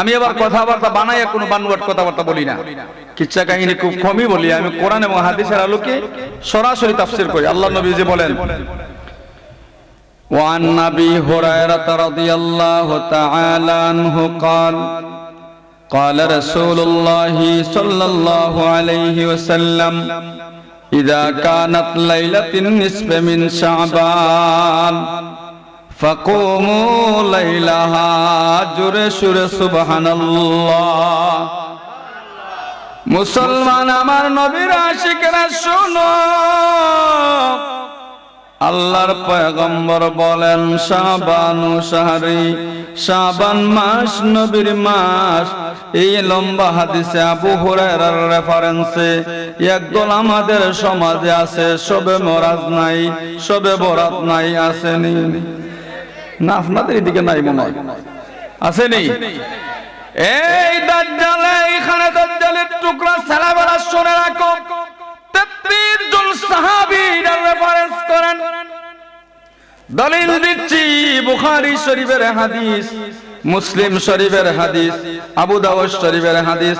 আমি আবার কথাবার্তা বানাইয়া কোনো বানোয়াট কথাবার্তা বলি না, কিচ্ছা কাহিনী খুব কমই বলি। আমি কোরআন এবং হাদিসের আলোকে সরাসরি তাফসীর করি। আল্লাহর নবী যে বলেন, وعن أبي هريرة رضي الله تعالى عنه قال قال رسول الله صلى الله عليه وسلم إذا كانت ليلة النصف من شعبان فقوموا ليلها জোরে সুরে সুবহানাল্লাহ। মুসলমান আমার নবীর আশিকেরা শোনো, আল্লাহর পয়গম্বর বলেন শাবানু শাহরি, শাবান মাস নবীর মাস। এই লম্বা হাদিসে আবু হুরায়রার রেফারেন্সে একদল আমাদের সমাজে আছে শবে মেরাজ নাই, শবে বরাত নাই, আসেনি না? আপনাদের এদিকে নাই মনে হয়, আসেনি? এই দাজ্জালে, এইখানে দাজ্জালের টুকরা ছেলেবেলা শুনে রাখো, 33 জন সাহাবীরা রেফারেন্স করেন, দলিল দিচ্ছি। বুখারী শরীফের হাদিস, মুসলিম শরীফের হাদিস, আবু দাউদ শরীফের হাদিস,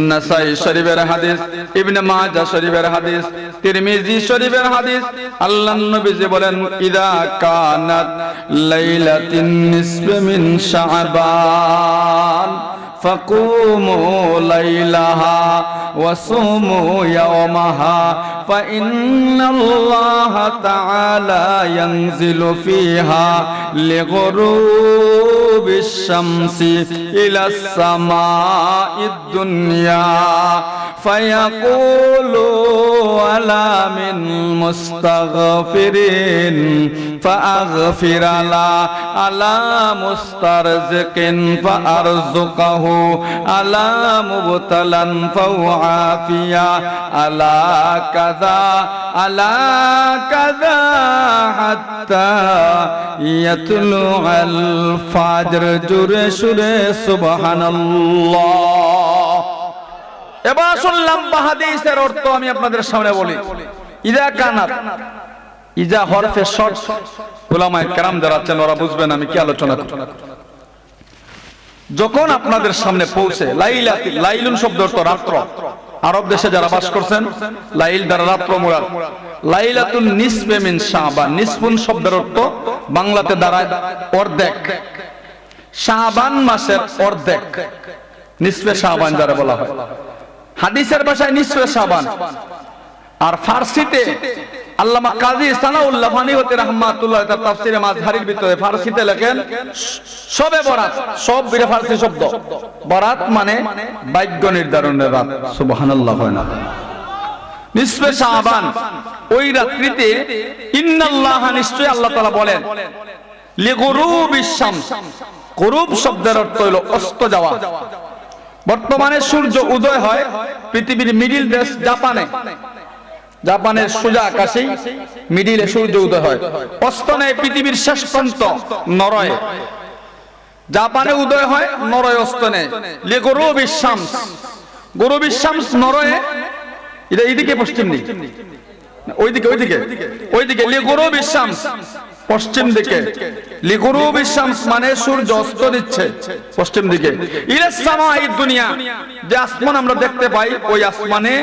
নাসাই শরীফের হাদিস, ইবনে মাজাহ শরীফের হাদিস, তিরমিজি শরীফের হাদিস। আল্লাহর নবী যে বলেন, ইদা কানাত লাইলাতুন নিসফি মিন শাবান فقوموا ليلها وصوموا يومها فإن الله تعالى ينزل فيها لغروب الشمس إلى السماء الدنيا فيقول ألا من مستغفرين فأغفر له ألا مسترزق فأرزقه ألا مبتلا فأعافيه ألا كذا ألا كذا حتى يطلع الفجر জোরে সুরে সুবহানাল্লাহ। এবার শুনলাম হাদিসের অর্থ আমি আপনাদের সামনে বলি। ইজা কানাত, ইজা হরফে শর্ট, উলামায়ে কেরাম যারা আছেন ওরা বুঝবেন আমি কি আলোচনা করছি। যখন আপনাদের সামনে পৌঁছে লাইলাতি, লাইলুন শব্দ অর্থ রাত্র। আরব দেশে যারা বাস করছেন লাইল দ্বারা রাত্র মুরাদ। লাইলাতুন নিসফে মিন শাবান, নিসফুন শব্দের অর্থ বাংলাতে দাঁড়ায় অর্ধেক, শাবান মাসের অর্ধেক, নিসফে শাবান যারা বলা হয়। হাদিসের ভাষায় নিসফে শাবান, আর ফারসিতে আল্লামা কাজী সানাউল্লাহ ফানিওয়াতি রাহমাতুল্লাহ তার তাফসীরে মাজহারির ভিতরে ফারসিতে লেখেন শবে বরাত। সব বিরে ফারসি শব্দ, বরাত মানে ভাগ্য নির্ধারণের রাত। সুবহানাল্লাহ। হয় না? নিসফে শাবান ওই রাত্রিতে ইন্নাল্লাহ, নিশ্চয় আল্লাহ তাআলা বলেন, লিগুরুবিশ শামস, গুরুব শব্দের অর্থ হলো অস্ত যাওয়া। বর্তমানে সূর্য উদয় হয় পৃথিবীর মিডিল দেশ জাপানে, জাপানের সোজা আকাশে মিডিলে সূর্য উদয় হয়। অস্ত নেয় পৃথিবীর শেষ প্রান্ত নরওয়ে, জাপানে উদয় হয়, নরওয়ে অস্ত নেয়। লিগুরুবিশ শামস, গুরুবিশ শামস নরওয়ে, এটা এইদিকে পশ্চিম দিকে, ওইদিকে ওইদিকে ওইদিকে লিগুরুবিশ শামস পশ্চিম দিকে। লিগুরুবিশ শামস মানে সূর্য অস্ত দিচ্ছে পশ্চিম দিকে। ইলাস সামাই দুনিয়া, যে আসমান আমরা দেখতে পাই ওই আসমানে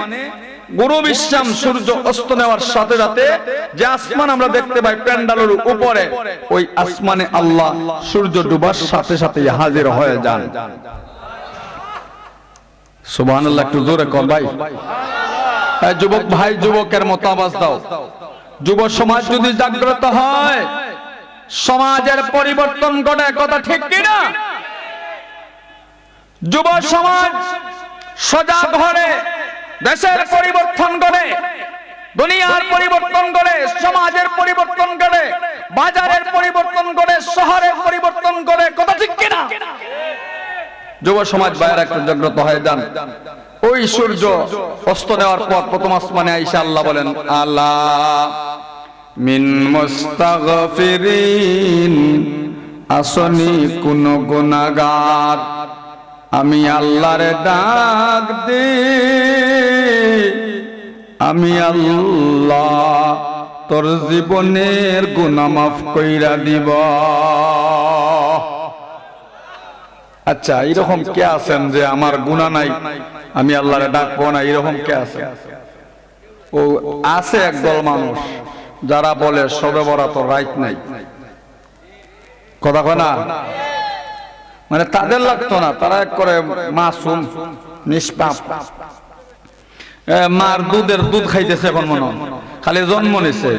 গুরুবিশ শামস সূর্য অস্ত নেওয়ার সাথে সাথে যে আসমান আমরা দেখতে পাই প্যান্ডালের উপরে, ওই আসমানে আল্লাহ সূর্য ডুবার সাথে সাথে হাজির হয়ে যান। সুবহানাল্লাহ। একটু জোরে কর ভাই। যুবক ভাই, যুবকের মতো আওয়াজ দাও। যুব সমাজ যদি জাগ্রত হয় সমাজের পরিবর্তন ঘটে, কথা ঠিক কিনা? যুব সমাজ সজাগ হলে দেশের পরিবর্তন ঘটে, দুনিয়ার পরিবর্তন ঘটে, সমাজের পরিবর্তন ঘটে, বাজারের পরিবর্তন ঘটে, শহরের পরিবর্তন ঘটে, কথা ঠিক কিনা? যুব সমাজ বাইরে একটা জাগ্রত হয়ে যান। ওই সূর্য অস্ত নেওয়ার পর প্রথম আসমানে আইসা আল্লাহ বলেন, আলা মিন মুস্তাগফিরিন, আসনি কোন গুনাহগার, আমি আল্লাহর ডাক দে, আমি আল্লাহ তোর জীবনের গুনাহ মাফ কইরা দিব। আচ্ছা, এরকম কে আছেন যে আমার গুনাহ নাই, আমি আল্লাহরে ডাকবো না, এরকম কে আছে? ও আছে একদল মানুষ যারা বলে শবে বরাতর রাইট নাই, কথা কয় না? মানে তাদের লাগতো না, তারা এক করে মাসুম নিষ্পাপ, মার দুধের দুধ খাইতেছে, এখন মনে খালি জন্ম নিছে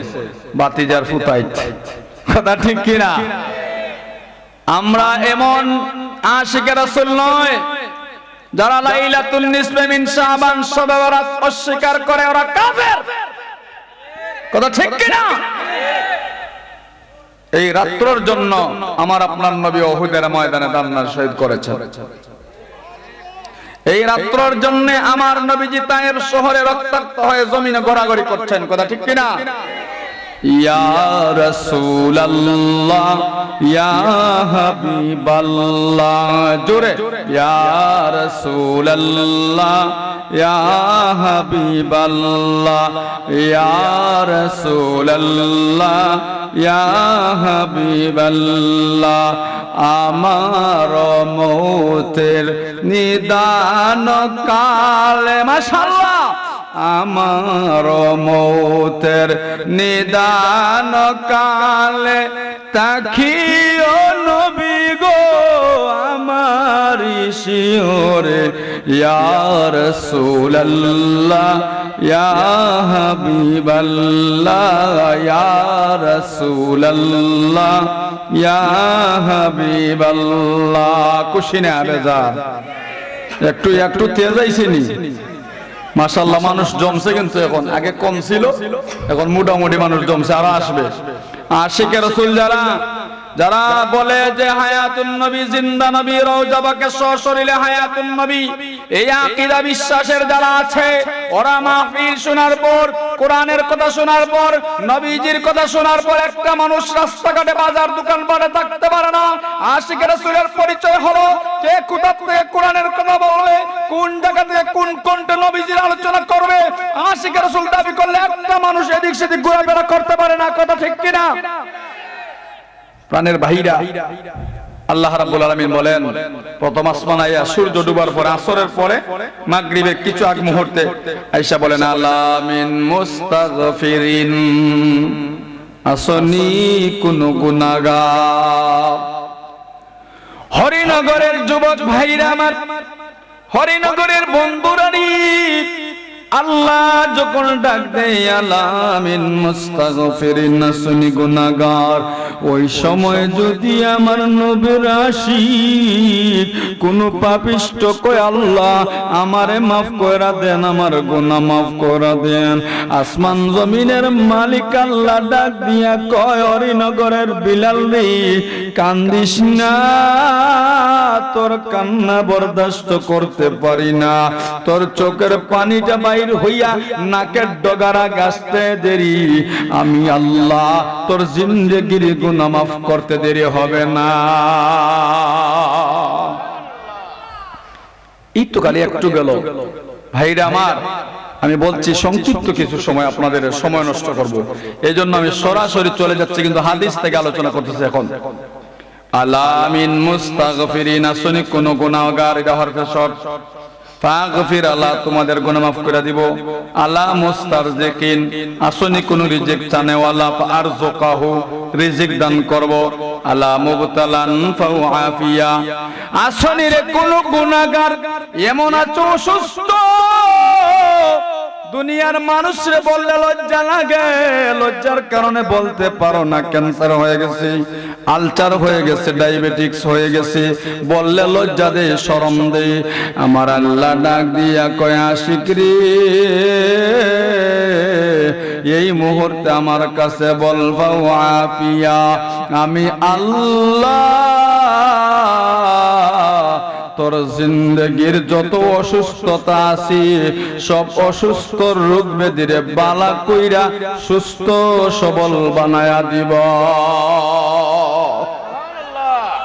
বাতিজার ফুতাইত, কথা ঠিক কিনা? আমরা এমন আশিকে রাসূল নয় যারা লাইলাতুন নিসফে মিন শাবান শবে বরাত অস্বীকার করে, ওরা কাফের, কথা ঠিক কিনা? এই রাত্রের জন্য আমার আপনার নবী উহুদের ময়দানে দান্না শহীদ করেছেন। এই রাত্রের জন্য আমার নবীজি তায়েব শহরে রক্তাক্ত হয়ে জমিনে ঘোরাঘুরি করছেন, কথা ঠিক কিনা? ইয়া রাসূলুল্লাহ ইয়া হাবিবাল্লাহ, জোরে ইয়া রাসূলুল্লাহ ইয়া হাবিবাল্লাহ, ইয়া রাসূলুল্লাহ ইয়া হাবিবাল্লাহ, আমার মৌতের নিদান কালে, মাশাআল্লাহ, আমার মৌতের নিদান কালে তাকিও নবী গো আমার শিওরে, ইয়া রাসূলুল্লাহ ইয়া হাবিবাল্লাহ, ইয়া রাসূলুল্লাহ ইয়া হাবিবাল্লাহ। কুশিনে আবেজার একটু একটু তেজ আইছেনি, মাশাআল্লাহ, মানুষ জমছে কিন্তু এখন, আগে কম ছিল, এখন মোটামুটি মানুষ জমছে, আরো আসবে। আশিকে রাসূল যারা বলে যে হায়াতুন নবী জিন্দা নবী, রওজা পাকে সশরীরে হায়াতুন নবী, এই আকীদা বিশ্বাসের যারা আছে, ওরা মাহফিল শোনার পর, কোরআনের কথা শোনার পর, নবীজির কথা শোনার পর একটা মানুষ রাস্তাঘাটে বাজার দোকানপাটে থাকতে পারে না। আশিকে রাসূলের পরিচয় হলো কে কোথা থেকে কোরআনের কথা বলবে, কোন জায়গা থেকে কোন কণ্ঠে নবীজির আলোচনা করবে। আশিকে রাসূল দাবি করলে একটা মানুষ এদিক সেদিক ঘোরাফেরা করতে পারে না, কথা ঠিক কিনা? প্রাণের ভাইরা, আল্লাহ রাব্বুল আলামিন বলেন প্রথম আসমান আয়া সূর্য ডুবার পরে, আসরের পরে, মাগরিবে কিছু আগ মুহূর্তে আয়েশা বলেন আলা মিন মুস্তাগফিরিন, আসনি কোন গুনাহগার। হরিনগরের যুবক ভাইরা আমার, হরিনগরের বন্ধুরানি, আল্লাহ যখন ডাক দেয় আলা মিন মুস্তাগফিরিন, আসনি গুনাহগার, ওই সময় যদি আমার নবীর আশিক কোন পাপিষ্ট কয় আল্লাহ আমারে মাফ কইরা দেন, আমার গুনাহ মাফ কইরা দেন, আসমান জমিনের মালিক আল্লাহ ডাক দিয়া কয় হরিনগরের বিলাল রে কান্দিস না, তোর কান্না বরদাস্ত করতে পারি না, তোর চোখের পানিটা বাইর হইয়া নাকের ডগারা গাছতে দেরি, আমি আল্লাহ তোর জিন্দেগির গুনাহ মাফ করতে দেরি হবে না। এই তো খালি একটু গেল ভাইরা আমার, আমি বলছি সংক্ষিপ্ত কিছু সময় আপনাদের সময় নষ্ট করব, এই জন্য আমি সরাসরি চলে যাচ্ছি, কিন্তু হাদিস থেকে আলোচনা করতেছি এখন। আলা মিন মুস্তাগফিরিন, আসনি কোন গুনাহগার, এটা হরফে শর্ত, ফাগফির, আল্লাহ তোমাদের গুনাহ মাফ করে দিব, আলা মুস্তারজিকিন, আসনি কোন রিজিক চানেওয়ালা, ফারযুকাহু, রিজিক দান করব, আলা মুবতালান ফাউআফিয়া, আসনি রে কোন গুনাহগার এমন আছো অসুস্থ, দুনিয়ার মানুষরে বললে লজ্জা লাগে, লজ্জার কারণে বলতে পারো না, ক্যান্সার হয়ে গেছে, আলসার হয়ে গেছে, ডায়াবেটিস হয়ে গেছে, বললে লজ্জা দে, শরম দে, আমার আল্লাহ ডাক দিয়া কয় আশিক রে এই মুহূর্তে আমার কাছে বলবা আফিয়া, আমি আল্লাহ তোর জিন্দেগির যত অসুস্থতা আছে সব অসুস্থ রোগ ব্যাধিরে বালা কইরা সুস্থ সবল বানায়া দিব।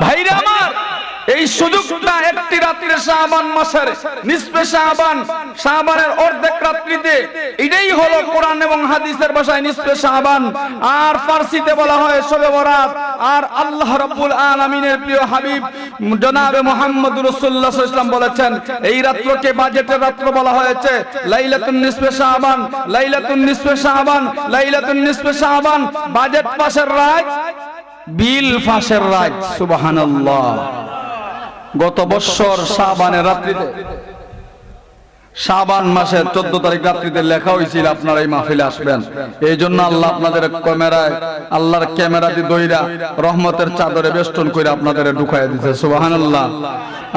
ভাইরা আমার, এই সুযোগটা একটি রাত্রির শাবান মাসের নিসফে শাবান, শাবানের অর্ধেক রাত্রিতে, এটাই হলো কোরআন এবং হাদিসের ভাষায় নিসফে শাবান। আর ফারসিতে বলা হয় শবে বরাত। আর আল্লাহ রাব্বুল আলামিনের প্রিয় হাবিব জনাবে মুহাম্মদুর রাসূলুল্লাহ সাল্লাল্লাহু আলাইহি ওয়াসাল্লাম বলেছেন, এই রাত্রকে বাজেটের রাত্র বলা হয়েছে। লাইলাতুন নিসফে শাবান, লাইলাতুন নিসফে শাবান, লাইলাতুন নিসফে শাবান, বাজেট পাশের রাত, বিল ফাঁসের রাত। সুবহানাল্লাহ। গত বছর শাবানের রাত্রিতে, শাবান মাসের 14 তারিখ রাত্রিতে লেখা হয়েছিল আপনারা এই মাহফিলে আসবেন। এই জন্য আল্লাহ আপনাদের ক্যামেরায়, আল্লাহর ক্যামেরা দিয়ে দইরা রহমতের চাদরে বেষ্টন করে আপনাদের ঢুকায় দিতে। সুবহানাল্লাহ।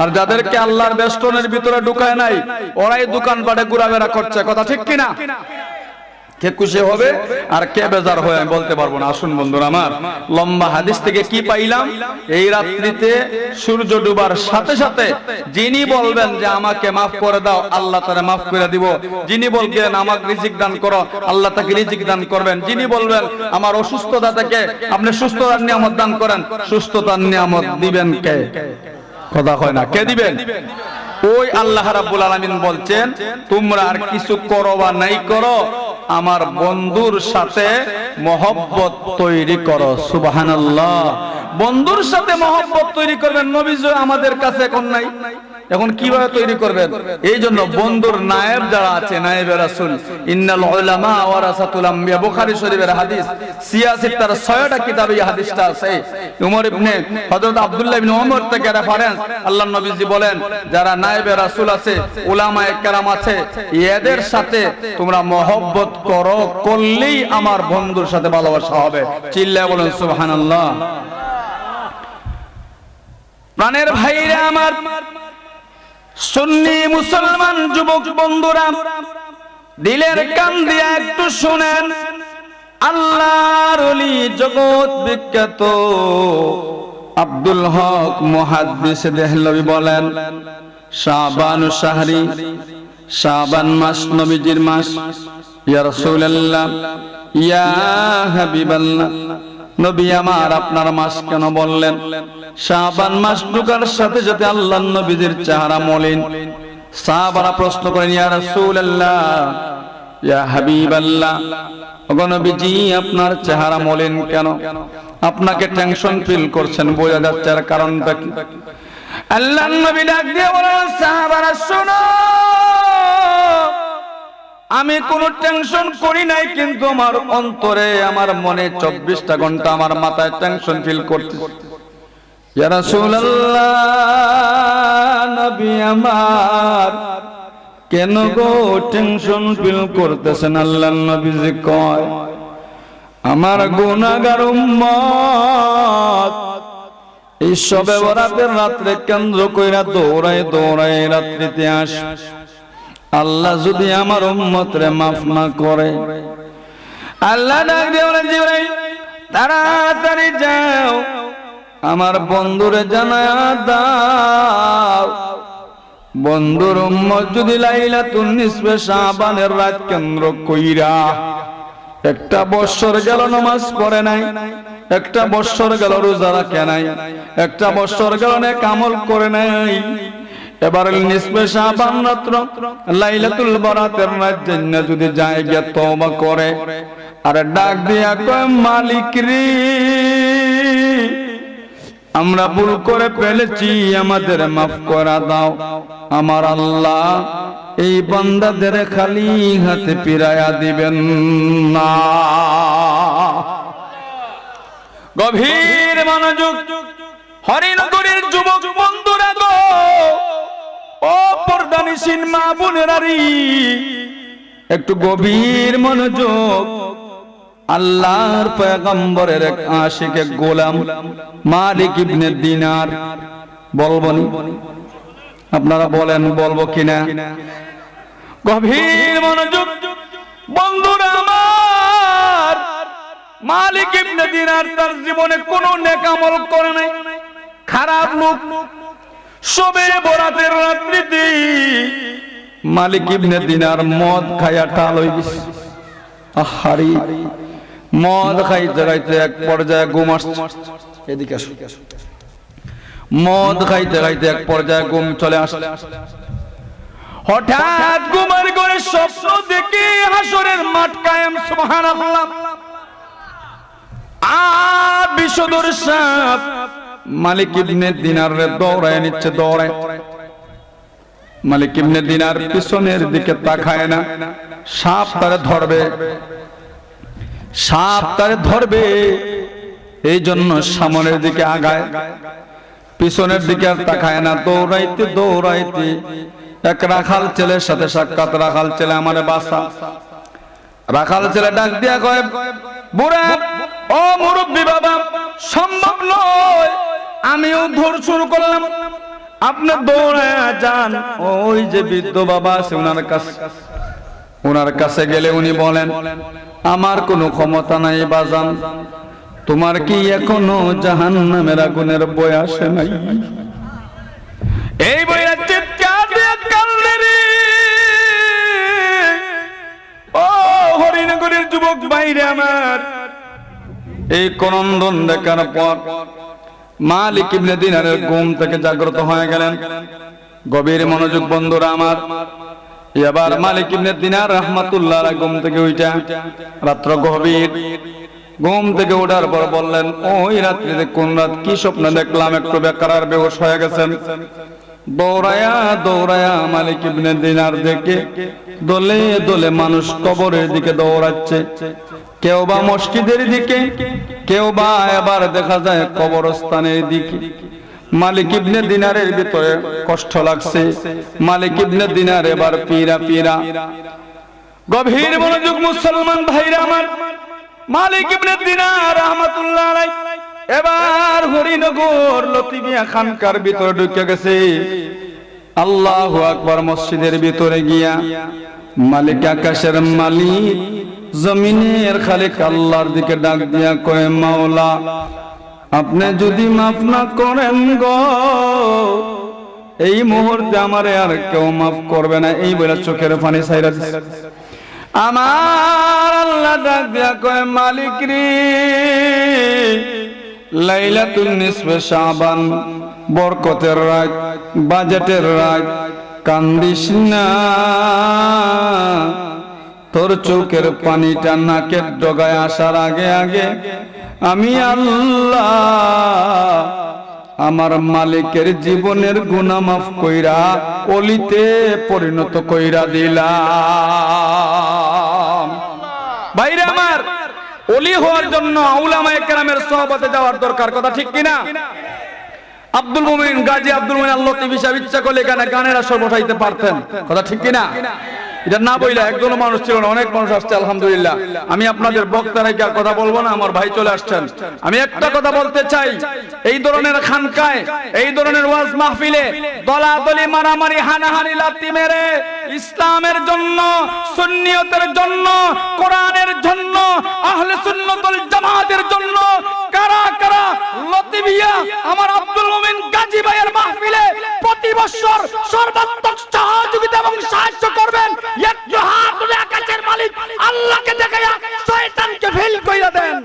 আর যাদেরকে আল্লাহর বেষ্টনের ভিতরে ঢুকায় নাই, ওরাই দোকানপাটে ঘোরাফেরা করছে। কথা ঠিক কিনা? কে খুশি হবে আর কে বেজার হয় আমি বলতে পারবো না। আসুন বন্ধুরা আমার, লম্বা হাদিস থেকে কি পাইলাম? এই রাত্রিতে সূর্য ডুবার সাথে সাথে যিনি বলবেন যে আমাকে মাফ করে দাও, আল্লাহ তারে মাফ করে দিব। যিনি বলবেন আমাকে রিজিক দান করো, আল্লাহ তাকে রিজিক দান করবেন। যিনি বলবেন আমার অসুস্থতা থেকে আপনি সুস্থতার নিয়ামত দান করেন, সুস্থতার নিয়ামত দিবেন কে? কথা কয় না, কে দিবেন? ওই আল্লাহ রাব্বুল আলামিন বলছেন, তোমরা আর কিছু করো বা নাই করো, আমার বন্ধুর সাথে মহব্বত তৈরি করো। সুবহানাল্লাহ। বন্ধুর সাথে মহব্বত তৈরি করবেন। নবীজি আমাদের কাছে এখন নাই, এখন কিভাবে তৈরি করবেন? এই জন্য বন্ধুর নায়েব যারা আছে, নায়েবে রাসূল, ইন্নাল উলামা ওয়ারাসাতুল আমবিয়া, বুখারী শরীফের হাদিস, সিয়াসির তার 6টা কিতাবে এই হাদিসটা আছে। উমর ইবনে হযরত আব্দুল্লাহ ইবনে ওমর থেকে রেফারেন্স। আল্লাহর নবীজি বলেন, যারা নায়েবে রাসূল আছে, উলামায়ে কেরাম আছে, এদের সাথে তোমরা মহব্বত করো, করলেই আমার বন্ধুর সাথে ভালোবাসা হবে। চিল্লায় বলেন সুবহানাল্লাহ। প্রাণের ভাইরা আমার, সুন্নি মুসলমান যুবক বন্ধুরা, দিলের কান দিয়া একটু শুনেন। আল্লাহর ওলি, জগৎ বিখ্যাত আব্দুল হক মুহাদ্দিস দেহলভী বলেন, শাবান শাহরি, শাবান মাস নবীজির মাস। ইয়া রাসূলুল্লাহ, ইয়া হাবিবাল্লাহ, নবী আমার আপনার মাস কেন বললেন? শাবান মাস ঢোকার সাথে সাথে আল্লাহর নবীর চেহারা মলিন। সাহাবারা প্রশ্ন করেন, ইয়া রাসূলুল্লাহ, ইয়া হাবিবাল্লাহ, ওগো নবীজি আপনার চেহারা মলিন কেন? আপনাকে টেনশন ফিল করছেন, বোঝা যাচ্ছে। এর কারণটা কি? আল্লাহর নবী ডাক দিয়ে বলেন, সাহাবারা শোনো, আমি কোনো টেনশন করি নাই, কিন্তু আমার অন্তরে, আমার মনে 24টা ঘন্টা আমার মাথায় টেনশন ফিল করতেছে। ইয়া রাসূলুল্লাহ, নবী আমার, কেন গো টেনশন ফিল করতেছেন? আল্লাহর নবীজি কয়, আমার গুনাহগার উম্মত এই শবে বরাতের রাত্রে কেন্দ্র কইরা দৌড়ায় দৌড়ায় রাত্রিতে আসে। আল্লাহ যদি আমার উম্মতরে মাফ না করে, আল্লাহ ডাক দিয়ে বলেন, জিবরাইল তাড়াতাড়ি যাও, আমার বন্ধুরে জানায়া দাও, বন্ধুর উম্মত যদি লাইলাতুন নিসফে শাবানের রাত কেন্দ্র কইরা একটা বছর গেল নামাজ পড়ে নাই, একটা বছর গেল রোজা রাখে নাই, একটা বছর গেল নেক আমল করে নাই, এবার নিসফে শাবান রাত্র লাইলাতুল বরাতের রাত জন্য যদি যায় গিয়ে তওবা করে আর ডাক দিয়া কয়, মালিক রে, আমরা ভুল করে ফেলেছি, আমাদের মাফ করে দাও। আমার আল্লাহ এই বান্দাদের খালি হাতে ফিরাইয়া দিবেন না। গভীর মনোযোগ, হরিনগরের যুবক বন্ধুরা গো, ও পর্দানিসীন মা বোনেরারি, একটু গভীর মনোযোগ। আল্লাহর পয়গম্বরের এক আশিক, এক গোলাম মালিক ইবনে দিনার, বলবনি? আপনারা বলেন বলবো কিনা? গভীর মনোযোগ বন্ধুরা আমার, মালিক ইবনে দিনার তার জীবনে কোনো নেক আমল করে নাই, খারাপ লোক। শবে বরাতের রাত্রিতে মালিক ইবনে দিনার মদ খায়া টাল হয়ে গেছে। আহারি, মদ খাইতে খাইতে এক পর্যায়ে ঘুম আসছে। এদিকে আসো। মদ খাইতে খাইতে এক পর্যায়ে ঘুম চলে আসে। হঠাৎ ঘুমের ঘরে স্বপ্ন দেখে হাসরের মাঠ কায়েম, সুবহানাল্লাহ। আর বিষধর সাপ মালিক ইবনে দিনার দৌড়ায় নিচ্ছে, দৌড়ায়। মালিক ইবনে দিনার পিছনের দিকে তাকায় না, সাপ তারে ধরবে, সাপ তারে ধরবে, এই জন্য সামনের দিকে আগায়, পিছনের দিকে আর তাকায় না। দৌড়াইতে দৌড়াইতে এক রাখাল ছেলের সাথে সাক্ষাৎ। রাখাল ছেলে, আমারে বাসা। রাখাল ছেলে ডাক দিয়া কয়, বুড়া ও মুরব্বী বাবা, সম্ভব নয়, আমিও দৌড় শুরু করলাম, আপনি দৌড়ায় যান ওই যে বৃদ্ধ বাবা আছে ওনার কাছে। ওনার কাছে গেলে উনি বলেন, আমার কোনো ক্ষমতা নাই বাজান, তোমার কি এখনো জাহান্নামের আগুনের বয় আসে নাই? এই বইয়া চিৎকার দিয়ে কান্দে রে। ও হরিনগরের যুবক ভাইরে আমার, এই ক্রন্দন দেখার পর মালিক ইবনে দিনারের ঘুম থেকে জাগ্রত হয়ে গেলেন। গভীর মনোযোগ বন্ধুরা আমার, এবার মালিক ইবনে দিনার রাহমাতুল্লাহ আলাইহি ঘুম থেকে উঠা, রাত্র গভীর, ঘুম থেকে ওঠার পর বললেন, ওই রাত্রিতে কোন রাত কি স্বপ্ন দেখলাম, একটু বেকার বেহুশ হয়ে গেছেন। দৌড়ায়া দৌড়ায়া মালিক ইবনে দিনার দেখে দলে দলে মানুষ কবরের দিকে দৌড়াচ্ছে, কেউ বা মসজিদের দিকে, কেউ বা এবার দেখা যায় কবরস্থানের দিকে। মালিক ইবনে দিনারের ভিতরে কষ্ট লাগছে। মালিক ইবনে দিনার এবার পীরা পীরা। গভীর মনোযোগ মুসলমান ভাইরা আমার, মালিক ইবনে দিনার রাহমাতুল্লাহ আলাইহি এবার হরিনগর লতিমিয়া খানকার ভিতরে ঢুকে গেছে। আল্লাহু আকবার। মসজিদের ভিতরে গিয়া মালিক, আকাশের মালিক, জমিনের খালিক আল্লাহর দিকে ডাক দিয়া কয়, মাওলা আপনি যদি মাফ না করেন গো, এই মুহূর্তে আমারে আর কেউ মাফ করবে না। এই বলে চোখের পানি ছাইরা দিছে। আমার আল্লাহ ডাক দিয়া কয়, মালিক রে, লাইলাতুল নিসফে শাবান, বরকতের রাত, বাজেটের রাত, কান্দিস না, তোর চোখের পানিটা নাকের ডগায় আসার আগে আগে আমি আল্লাহ আমার মালিকের জীবনের গুনাহ মাফ কইরা অলিতে পরিণত কইরা দিলাম। ভাইরা আমার, ওলি হওয়ার জন্য উলামায়ে কেরামের সোহবতে যাওয়ার দরকার, কথা ঠিক কিনা? আব্দুল মুমিন গাজী আব্দুল মুমিন আল্লাহ টিভি সাহেব ইচ্ছা করলে এখানে গানের আসর বসাইতে পারতেন, কথা ঠিক কিনা? এটা না বইলা একজন মানুষ ছিল না, অনেক মানুষ আসছে আলহামদুলিল্লাহ। আমি আপনাদের বক্তারা কি আর কথা বলবো না, আমার ভাই চলে আসছেন। আমি একটা কথা বলতে চাই, এই ধরনের খানকায়, এই ধরনের ওয়াজ মাহফিলে দলাদলি, মারামারি, হানাহানি, লাথি মেরে ইসলামের জন্য, সুন্নিয়তের জন্য, কোরআনের জন্য, আহলে সুন্নাত ওয়াল জামাতের জন্য কারা কারা লতিফিয়া আমার আব্দুল মুমিন গাজী ভাইয়ের মাহফিলে প্রতি বছর সর্বাত্মক সহযোগিতা এবং সাহায্য করবেন, একটু হাত তুলে আকাশের মালিক আল্লাহকে দেখায়া শয়তানকে ফেল কইরা দেন।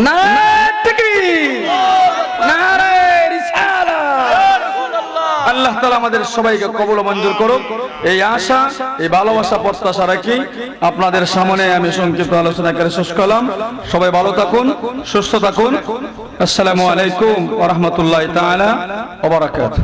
নারে তাকবীর, নারে রিসালাত। আল্লাহ তাআলা আমাদের সবাইকে কবুল ও মঞ্জুর করুক, এই আশা, এই ভালোবাসা, প্রত্যাশা রাখি আপনাদের সামনে আমি সংক্ষিপ্ত আলোচনা করে শেষ করলাম। সবাই ভালো থাকুন, সুস্থ থাকুন। আসসালামু আলাইকুম ওয়া রাহমাতুল্লাহি তাআলা ওয়া বারাকাতুহু।